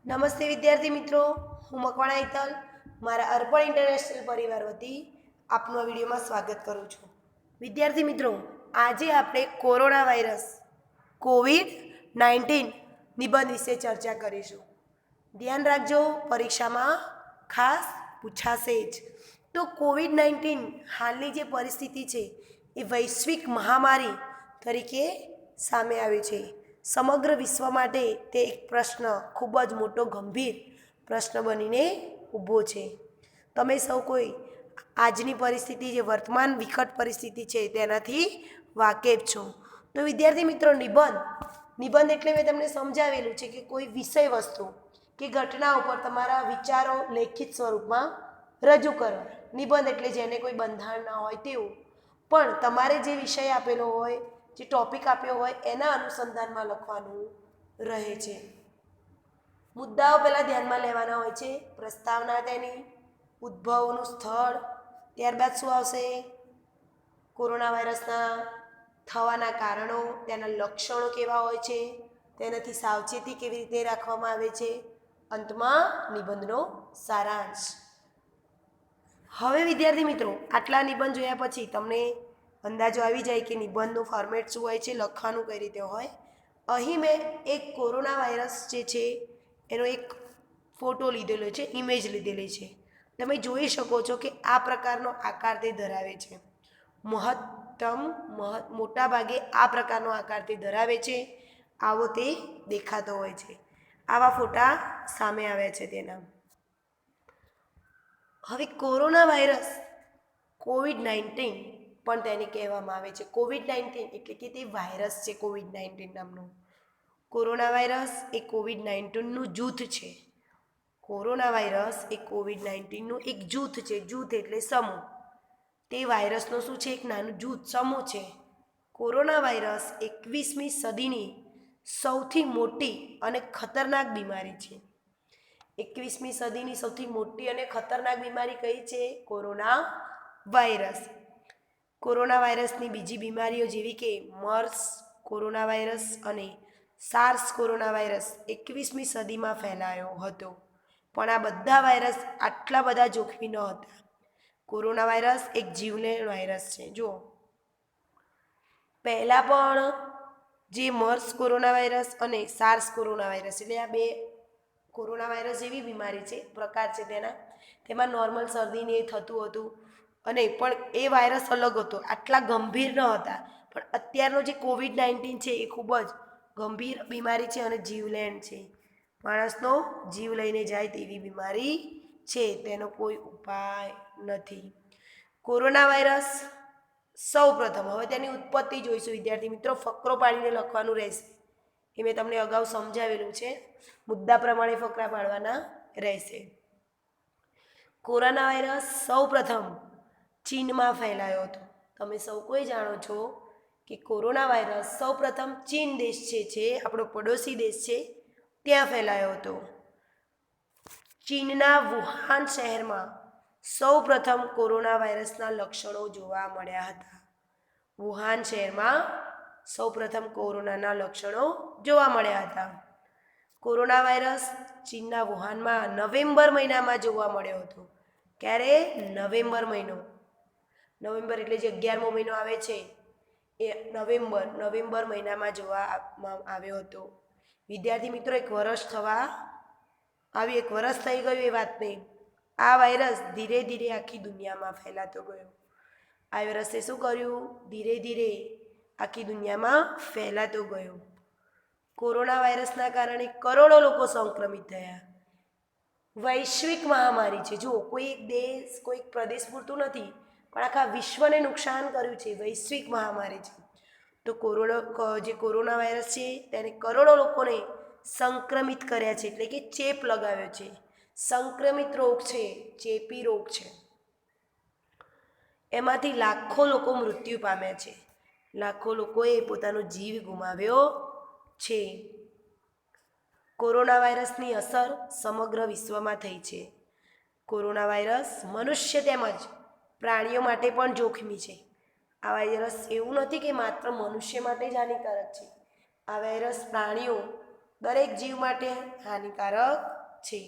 નમસ્તે વિદ્યાર્થી મિત્રો, હું મકવાણા હેતલ મારા અર્પણ ઇન્ટરનેશનલ પરિવાર વતી આપનું આ વિડીયોમાં સ્વાગત કરું છું. વિદ્યાર્થી મિત્રો, આજે આપણે કોરોના વાયરસ કોવિડ-19 નિબંધ વિશે ચર્ચા કરીશું. ધ્યાન રાખજો, પરીક્ષામાં ખાસ પૂછાશે જ. તો કોવિડ-19 હાલની જે પરિસ્થિતિ છે એ વૈશ્વિક મહામારી તરીકે સામે આવી છે. સમગ્ર વિશ્વ માટે તે એક પ્રશ્ન, ખૂબ જ મોટો ગંભીર પ્રશ્ન બનીને ઊભો છે. તમે સૌ કોઈ આજની પરિસ્થિતિ, જે વર્તમાન વિકટ પરિસ્થિતિ છે તેનાથી વાકેફ છો. તો વિદ્યાર્થી મિત્રો, નિબંધ એટલે મેં તમને સમજાવેલું છે કે કોઈ વિષય વસ્તુ કે ઘટના ઉપર તમારા વિચારો લેખિત સ્વરૂપમાં રજૂ કરો. નિબંધ એટલે જેને કોઈ બંધારણ ના હોય તેવું, પણ તમારે જે વિષય આપેલો હોય, જે ટોપિક આપ્યો હોય એના અનુસંધાનમાં લખવાનું રહે છે. મુદ્દાઓ પહેલાં ધ્યાનમાં લેવાના હોય છે. પ્રસ્તાવના, તેની ઉદ્ભવનું સ્થળ, ત્યારબાદ શું આવશે? કોરોના વાયરસના થવાના કારણો, તેના લક્ષણો કેવા હોય છે, તેનાથી સાવચેતી કેવી રીતે રાખવામાં આવે છે, અંતમાં નિબંધનો સારાંશ. હવે વિદ્યાર્થી મિત્રો, આટલા નિબંધ જોયા પછી તમને અંદાજો આવી જાય કે નિબંધનું ફોર્મેટ શું હોય છે, લખવાનું કઈ રીતે હોય. અહીં મેં એક કોરોના વાયરસ જે છે એનો એક ફોટો લીધેલો છે, ઇમેજ લીધેલી છે. તમે જોઈ શકો છો કે આ પ્રકારનો આકાર તે ધરાવે છે. મોટા ભાગે આ પ્રકારનો આકાર તે ધરાવે છે. આવો તે દેખાતો હોય છે. આવા ફોટા સામે આવ્યા છે તેના. હવે કોરોના વાયરસ કોવિડ-19 પણ તેને કહેવામાં આવે છે. કોવિડ-19 એટલે કે તે વાયરસ છે કોવિડ-19 નામનું. કોરોના વાયરસ એ કોવિડ-19નું જૂથ છે. કોરોના વાયરસ એ કોવિડ-19નું એક જૂથ છે. જૂથ એટલે સમૂહ. તે વાયરસનો શું છે? એક નાનું જૂથ, સમૂહ છે. કોરોના વાયરસ 21મી સદીની સૌથી મોટી અને ખતરનાક બીમારી છે. 21મી સદીની સૌથી મોટી અને ખતરનાક બીમારી કઈ છે? Corona virus. કોરોના વાયરસની બીજી બીમારીઓ જેવી કે મર્સ કોરોના વાયરસ અને સાર્સ કોરોના વાયરસ 21મી સદીમાં ફેલાયો હતો, પણ આ બધા વાયરસ આટલા બધા જોખમી ન હતા. કોરોના વાયરસ એક જીવલેણ વાયરસ છે. જો પહેલાં પણ જે મર્સ કોરોના વાયરસ અને સાર્સ કોરોના વાયરસ, એટલે આ બે કોરોના વાયરસ જેવી બીમારી છે, પ્રકાર છે તેમાં નોર્મલ શરદીને એ થતું હતું, અને પણ એ વાયરસ અલગ હતો, આટલા ગંભીર ન હતા. પણ અત્યારનો જે કોવિડ-19 છે એ ખૂબ જ ગંભીર બીમારી છે અને જીવલેણ છે. માણસનો જીવ લઈને જાય તેવી બીમારી છે, તેનો કોઈ ઉપાય નથી. કોરોના વાયરસ સૌ પ્રથમ, હવે તેની ઉત્પત્તિ જોઈશું વિદ્યાર્થી મિત્રો. ફકરો પાડીને લખવાનું રહેશે, એ મેં તમને અગાઉ સમજાવેલું છે. મુદ્દા પ્રમાણે ફકરા પાડવાના રહેશે. કોરોના વાયરસ સૌ પ્રથમ ચીનમાં ફેલાયો હતો. તમે સૌ કોઈ જાણો છો કે કોરોના વાયરસ સૌ પ્રથમ ચીન દેશ છે, આપણો પડોશી દેશ છે, ત્યાં ફેલાયો હતો. ચીનના વુહાન શહેરમાં સૌ પ્રથમ કોરોના વાયરસના લક્ષણો જોવા મળ્યા હતા. વુહાન શહેરમાં સૌ પ્રથમ કોરોનાના લક્ષણો જોવા મળ્યા હતા. કોરોના વાયરસ ચીનના વુહાનમાં નવેમ્બર મહિનામાં જોવા મળ્યો હતો. ક્યારે? નવેમ્બર મહિનો. નવેમ્બર એટલે જે 11મો મહિનો આવે છે એ નવેમ્બર મહિનામાં જોવા આવ્યો હતો. વિદ્યાર્થી મિત્રો, એક વર્ષ થઈ ગયું એ વાત નહીં. આ વાયરસ ધીરે ધીરે આખી દુનિયામાં ફેલાતો ગયો. આ વાયરસે શું કર્યું? ધીરે ધીરે આખી દુનિયામાં ફેલાતો ગયો. કોરોના વાયરસના કારણે કરોડો લોકો સંક્રમિત થયા. વૈશ્વિક મહામારી છે. જુઓ, કોઈ એક દેશ, કોઈ એક પ્રદેશ પૂરતું નથી, પણ આખા વિશ્વને નુકસાન કર્યું છે. વૈશ્વિક મહામારી છે. તો જે કોરોના વાયરસ છે તેને કરોડો લોકોને સંક્રમિત કર્યા છે, એટલે કે ચેપ લગાવ્યો છે. સંક્રમિત રોગ છે, ચેપી રોગ છે. એમાંથી લાખો લોકો મૃત્યુ પામ્યા છે. લાખો લોકોએ પોતાનો જીવ ગુમાવ્યો છે. કોરોના વાયરસની અસર સમગ્ર વિશ્વમાં થઈ છે. કોરોના વાયરસ મનુષ્ય તેમજ પ્રાણીઓ માટે પણ જોખમી છે. આ વાયરસ એવું નથી કે માત્ર મનુષ્ય માટે જ હાનિકારક છે. આ વાયરસ પ્રાણીઓ દરેક જીવ માટે હાનિકારક છે.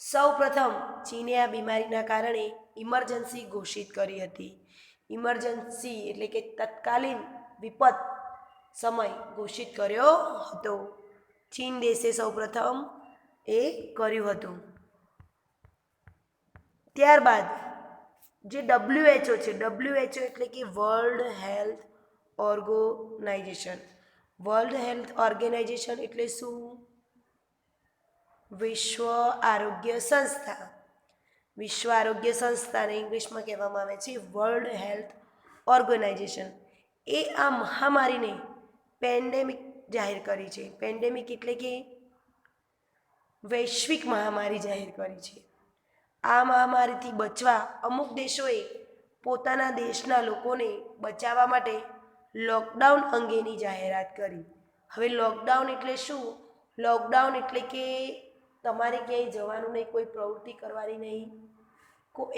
સૌ પ્રથમ ચીને આ બીમારીના કારણે ઇમરજન્સી ઘોષિત કરી હતી. ઇમરજન્સી એટલે કે તત્કાલીન વિપત સમય ઘોષિત કર્યો હતો. ચીન દેશે સૌ પ્રથમ એ કર્યું હતું. ત્યારબાદ જે WHO છે, WHO એટલે કે world health organization. World health organization એટલે શું? વિશ્વ આરોગ્ય સંસ્થા. વિશ્વ આરોગ્ય સંસ્થાને ઇંગ્લિશમાં કહેવામાં આવે છે વર્લ્ડ હેલ્થ ઓર્ગેનાઇઝેશન. એ આ મહામારીને પેન્ડેમિક જાહેર કરી છે. પેન્ડેમિક એટલે કે વૈશ્વિક મહામારી જાહેર કરી છે. આ મહામારીથી બચવા અમુક દેશોએ પોતાના દેશના લોકોને બચાવવા માટે લોકડાઉન અંગેની જાહેરાત કરી. હવે લોકડાઉન એટલે શું? લોકડાઉન એટલે કે તમારે ક્યાંય જવાનું નહીં, કોઈ પ્રવૃત્તિ કરવાની નહીં,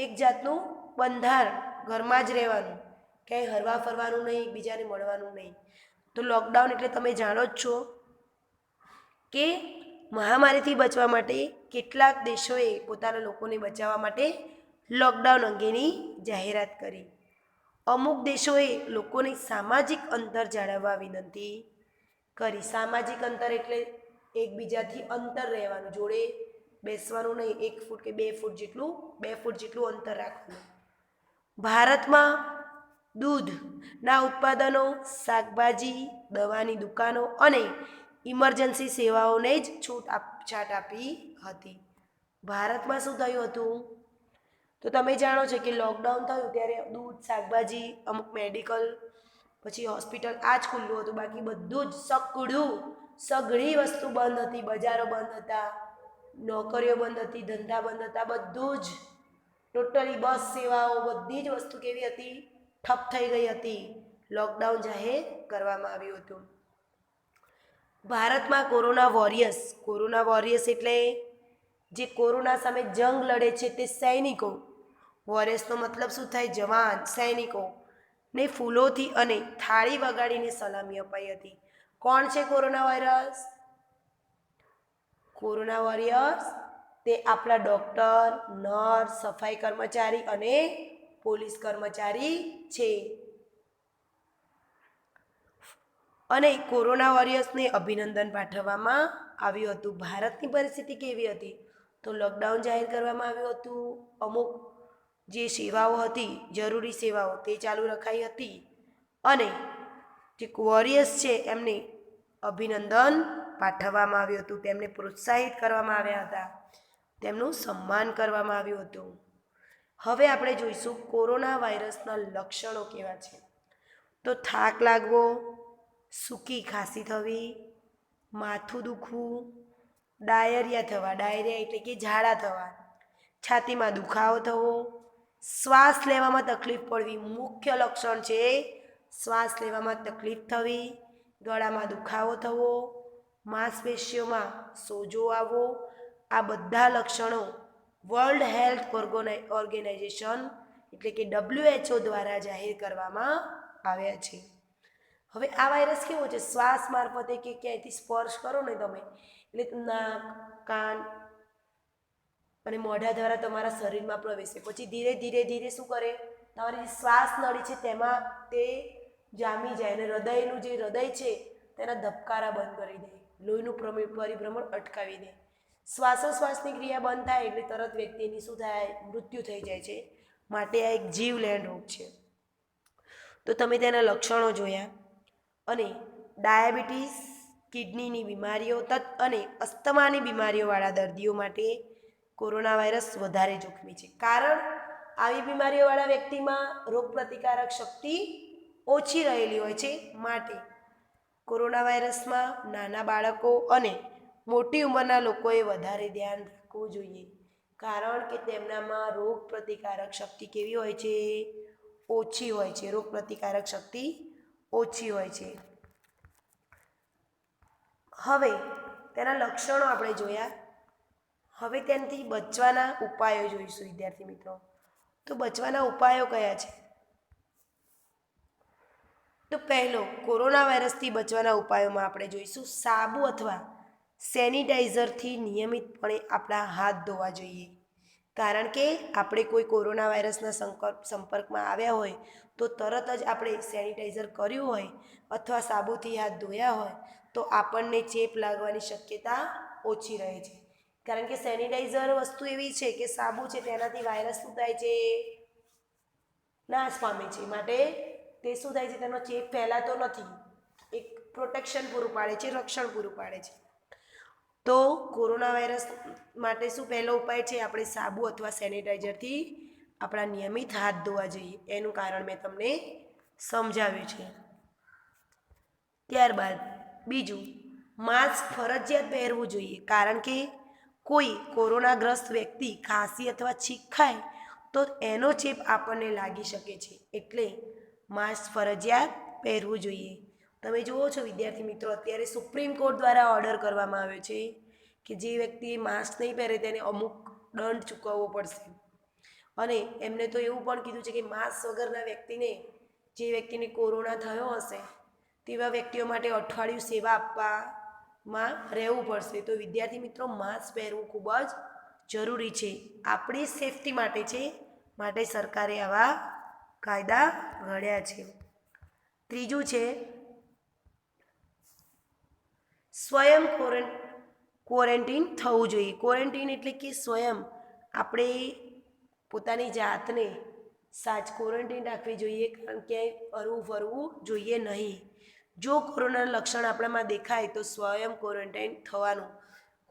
એક જાતનું બંધારણ, ઘરમાં જ રહેવાનું, ક્યાંય હરવા ફરવાનું નહીં, એકબીજાને મળવાનું નહીં. તો લોકડાઉન એટલે તમે જાણો જ છો કે મહામારીથી બચવા માટે કેટલાક દેશોએ પોતાના લોકોને બચાવવા માટે લોકડાઉન અંગેની જાહેરાત કરી. અમુક દેશોએ લોકોને સામાજિક અંતર જાળવવા વિનંતી કરી. સામાજિક અંતર એટલે એકબીજાથી અંતર રહેવાનું, જોડે બેસવાનું નહીં, 1 ફૂટ કે 2 ફૂટ જેટલું અંતર રાખવાનું. ભારતમાં દૂધના ઉત્પાદનો, શાકભાજી, દવાની દુકાનો અને ઇમરજન્સી સેવાઓને જ છૂટછાટ આપી હતી. ભારતમાં શું થયું હતું? તો તમે જાણો છો કે લોકડાઉન થયું ત્યારે દૂધ, શાકભાજી, અમુક મેડિકલ, પછી હોસ્પિટલ આ જ ખુલ્લું હતું. બાકી બધું જ સઘળી વસ્તુ બંધ હતી. બજારો બંધ હતા, નોકરીઓ બંધ હતી, ધંધા બંધ હતા, બધું જ ટોટલી બસ સેવાઓ, બધી જ વસ્તુ કેવી હતી? ઠપ થઈ ગઈ હતી. લોકડાઉન જાહેર કરવામાં આવ્યું હતું. ભારતમાં કોરોના વોરિયર્સ એટલે જે કોરોના સામે જંગ લડે છે તે સૈનિકો. વોરિયર્સનો મતલબ શું થાય? જવાન, સૈનિકો ને ફૂલોથી અને થાળી વગાડીને સલામી અપાઈ હતી. કોણ છે કોરોના વોરિયર્સ? કોરોના વોરિયર્સ તે આપણા ડૉક્ટર, નર્સ, સફાઈ કર્મચારી અને પોલીસ કર્મચારી છે. અને કોરોના વોરિયર્સને અભિનંદન પાઠવવામાં આવ્યું હતું. ભારતની પરિસ્થિતિ કેવી હતી? તો લોકડાઉન જાહેર કરવામાં આવ્યું હતું. અમુક જે સેવાઓ હતી, જરૂરી સેવાઓ, તે ચાલુ રખાઈ હતી. અને જે વોરિયર્સ છે એમને અભિનંદન પાઠવવામાં આવ્યું હતું. તેમને પ્રોત્સાહિત કરવામાં આવ્યા હતા. તેમનું સન્માન કરવામાં આવ્યું હતું. હવે આપણે જોઈશું કોરોના વાયરસના લક્ષણો કેવા છે. તો થાક લાગવો, સૂકી ખાંસી થવી, માથું દુખવું, ડાયરિયા થવા, ડાયરિયા એટલે કે ઝાડા થવા, છાતીમાં દુખાવો થવો, શ્વાસ લેવામાં તકલીફ પડવી. મુખ્ય લક્ષણ છે શ્વાસ લેવામાં તકલીફ થવી, ગળામાં દુખાવો થવો, માંસપેશીઓમાં સોજો આવવો. આ બધા લક્ષણો વર્લ્ડ હેલ્થ ઓર્ગેનાઇઝેશન એટલે કે WHO દ્વારા જાહેર કરવામાં આવ્યા છે. હવે આ વાયરસ કેવો છે? શ્વાસ મારફતે કે ક્યાંયથી સ્પર્શ કરો ને તમે, એટલે નાક, કાન અને મોઢા દ્વારા તમારા શરીરમાં પ્રવેશે. પછી ધીરે ધીરે શું કરે? તમારી શ્વાસ નળી છે તેમાં તે જામી જાય અને હૃદયનું જે હૃદય છે તેના ધબકારા બંધ કરી દે, લોહીનું પરિભ્રમણ અટકાવી દે. શ્વાસોશ્વાસની ક્રિયા બંધ થાય એટલે તરત વ્યક્તિની શું થાય? મૃત્યુ થઈ જાય છે. માટે આ એક જીવલેણ રોગ છે. તો તમે તેના લક્ષણો જોયા. અને ડાયાબિટીસ, કિડનીની બીમારીઓ અને અસ્થમાની બીમારીઓવાળા દર્દીઓ માટે કોરોના વાયરસ વધારે જોખમી છે. કારણ આવી બીમારીઓવાળા વ્યક્તિમાં રોગપ્રતિકારક શક્તિ ઓછી રહેલી હોય છે. માટે કોરોના વાયરસમાં નાના બાળકો અને મોટી ઉંમરના લોકોએ વધારે ધ્યાન રાખવું જોઈએ. કારણ કે તેમનામાં રોગપ્રતિકારક શક્તિ કેવી હોય છે? ઓછી હોય છે. રોગપ્રતિકારક શક્તિ ઓછી હોય છે. હવે તેના લક્ષણો આપણે જોયા. હવે તેનાથી બચવાના ઉપાયો જોઈશું વિદ્યાર્થી મિત્રો. તો બચવાના ઉપાયો કયા છે? તો પહેલો, કોરોના વાયરસથી બચવાના ઉપાયોમાં આપણે જોઈશું સાબુ અથવા સેનિટાઈઝરથી નિયમિતપણે આપણા હાથ ધોવા જોઈએ. કારણ કે આપણે કોઈ કોરોના વાયરસના સંપર્કમાં આવ્યા હોય તો તરત જ આપણે સેનિટાઈઝર કર્યું હોય અથવા સાબુથી હાથ ધોયા હોય તો આપણને ચેપ લાગવાની શક્યતા ઓછી રહે છે. કારણ કે સેનિટાઈઝર વસ્તુ એવી છે કે સાબુ છે તેનાથી વાયરસ શું થાય છે, નાશ પામે છે. માટે તે શું થાય છે, તેનો ચેપ ફેલાતો નથી, એક પ્રોટેક્શન પૂરું પાડે છે, રક્ષણ પૂરું પાડે છે. તો કોરોના વાયરસ માટે શું પહેલો ઉપાય છે, આપણે સાબુ અથવા સેનિટાઈઝરથી આપણા નિયમિત હાથ ધોવા જોઈએ. એનું કારણ મેં તમને સમજાવ્યું છે. ત્યારબાદ બીજું, માસ્ક ફરજિયાત પહેરવું જોઈએ. કારણ કે કોઈ કોરોનાગ્રસ્ત વ્યક્તિ ખાંસી અથવા છીંક ખાય તો એનો ચેપ આપણને લાગી શકે છે. એટલે માસ્ક ફરજિયાત પહેરવું જોઈએ. તમે જુઓ છો વિદ્યાર્થી મિત્રો, અત્યારે સુપ્રીમ કોર્ટ દ્વારા ઓર્ડર કરવામાં આવ્યો છે કે જે વ્યક્તિ માસ્ક નહીં પહેરે તેને અમુક દંડ ચૂકવવો પડશે. અને એમને તો એવું પણ કીધું છે કે માસ્ક વગરના વ્યક્તિને, જે વ્યક્તિને કોરોના થયો હશે તેવા વ્યક્તિઓ માટે અઠવાડિયું સેવા આપવામાં રહેવું પડશે. તો વિદ્યાર્થી મિત્રો, માસ્ક પહેરવું ખૂબ જ જરૂરી છે, આપણી સેફટી માટે છે. માટે સરકારે આવા કાયદા ઘડ્યા છે. ત્રીજું છે સ્વયં ક્વોરન્ટીન થવું જોઈએ. ક્વોરન્ટીન એટલે કે સ્વયં આપણે પોતાની જાતને ક્વોરન્ટીન રાખવી જોઈએ. કારણ કે હરવું ફરવું જોઈએ નહીં. જો કોરોનાનું લક્ષણ આપણામાં દેખાય તો સ્વયં ક્વોરન્ટાઇન થવાનું,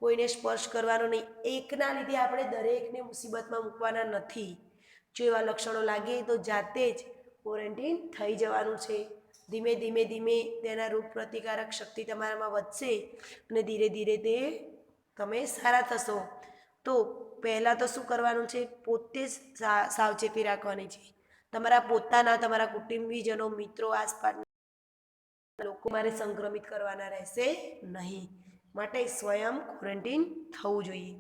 કોઈને સ્પર્શ કરવાનો નહીં. એકના લીધે આપણે દરેકને મુસીબતમાં મૂકવાના નથી. જો એવા લક્ષણો લાગે તો જાતે જ ક્વોરન્ટીન થઈ જવાનું છે. ધીમે ધીમે ધીમે તેના રોગ પ્રતિકારક શક્તિ તમારામાં વધશે અને ધીરે ધીરે તે તમે સારા થશો. તો પહેલાં તો શું કરવાનું છે, પોતે જ સાવચેતી રાખવાની છે. તમારા પોતાના, તમારા કુટુંબીજનો, મિત્રો, આસપાસના લોકો મારે સંક્રમિત કરવાના રહેશે નહીં. માટે સ્વયં ક્વોરન્ટીન થવું જોઈએ.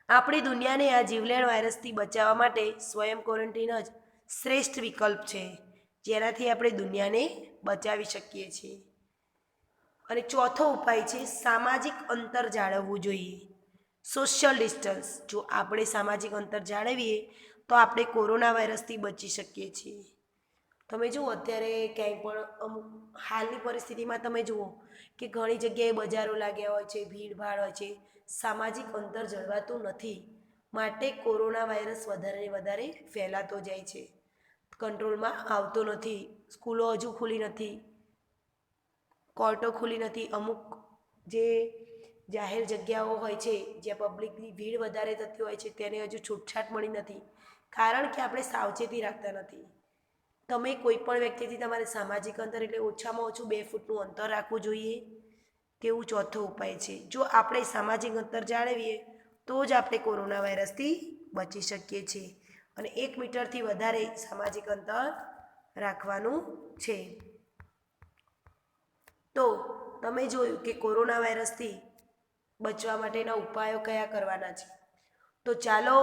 આપણી દુનિયાને આ જીવલેણ વાયરસથી બચાવવા માટે સ્વયં ક્વોરન્ટીન જ શ્રેષ્ઠ વિકલ્પ છે, જેનાથી આપણે દુનિયાને બચાવી શકીએ છીએ. અને ચોથો ઉપાય છે સામાજિક અંતર જાળવવું જોઈએ, સોશિયલ ડિસ્ટન્સ. જો આપણે સામાજિક અંતર જાળવીએ તો આપણે કોરોના વાયરસથી બચી શકીએ છીએ. તમે જુઓ અત્યારે ક્યાંય પણ અમુક હાલની પરિસ્થિતિમાં તમે જુઓ કે ઘણી જગ્યાએ બજારો લાગ્યા હોય છે, ભીડભાડ હોય છે, સામાજિક અંતર જળવાતું નથી. માટે કોરોના વાયરસ વધારે ને વધારે ફેલાતો જાય છે, કંટ્રોલમાં આવતો નથી. સ્કૂલો હજુ ખુલી નથી, કોર્ટો ખુલી નથી, અમુક જે જાહેર જગ્યાઓ હોય છે જ્યાં પબ્લિકની ભીડ વધારે થતી હોય છે તેને હજુ છૂટછાટ મળી નથી. કારણ કે આપણે સાવચેતી રાખતા નથી. તમે કોઈ પણ વ્યક્તિથી તમારે સામાજિક અંતર એટલે ઓછામાં ઓછું 2 ફૂટનું અંતર રાખવું જોઈએ. તેવું ચોથો ઉપાય છે. જો આપણે સામાજિક અંતર જાળવીએ તો જ આપણે કોરોના વાયરસથી બચી શકીએ છીએ. અને 1 મીટરથી વધારે સામાજિક અંતર રાખવાનું છે. તો તમે જોયું કે કોરોના વાયરસથી બચવા માટેના ઉપાયો કયા કરવાના છે. તો ચાલો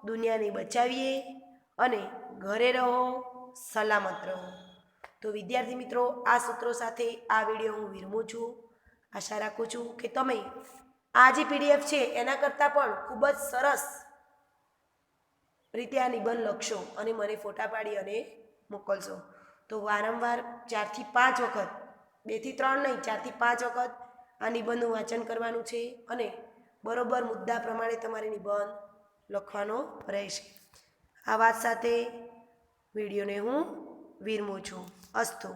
દુનિયાને બચાવીએ અને ઘરે રહો, સલામત રહો. તો વિદ્યાર્થી મિત્રો, આ સૂત્રો સાથે આ વિડીયો હું વિરમું છું. આશા રાખું છું કે તમે આ જે PDF છે એના કરતાં પણ ખૂબ જ સરસ રીતે આ નિબંધ લખશો અને મને ફોટા પાડી અને મોકલશો. તો વારંવાર 4 થી 5 વખત, 2 થી 3 નહીં, 4 થી 5 વખત આ નિબંધનું વાંચન કરવાનું છે અને બરોબર મુદ્દા પ્રમાણે તમારે નિબંધ લખવાનો રહેશે. આ વાત સાથે વિડીયોને હું વિરમું છું. અસ્તુ.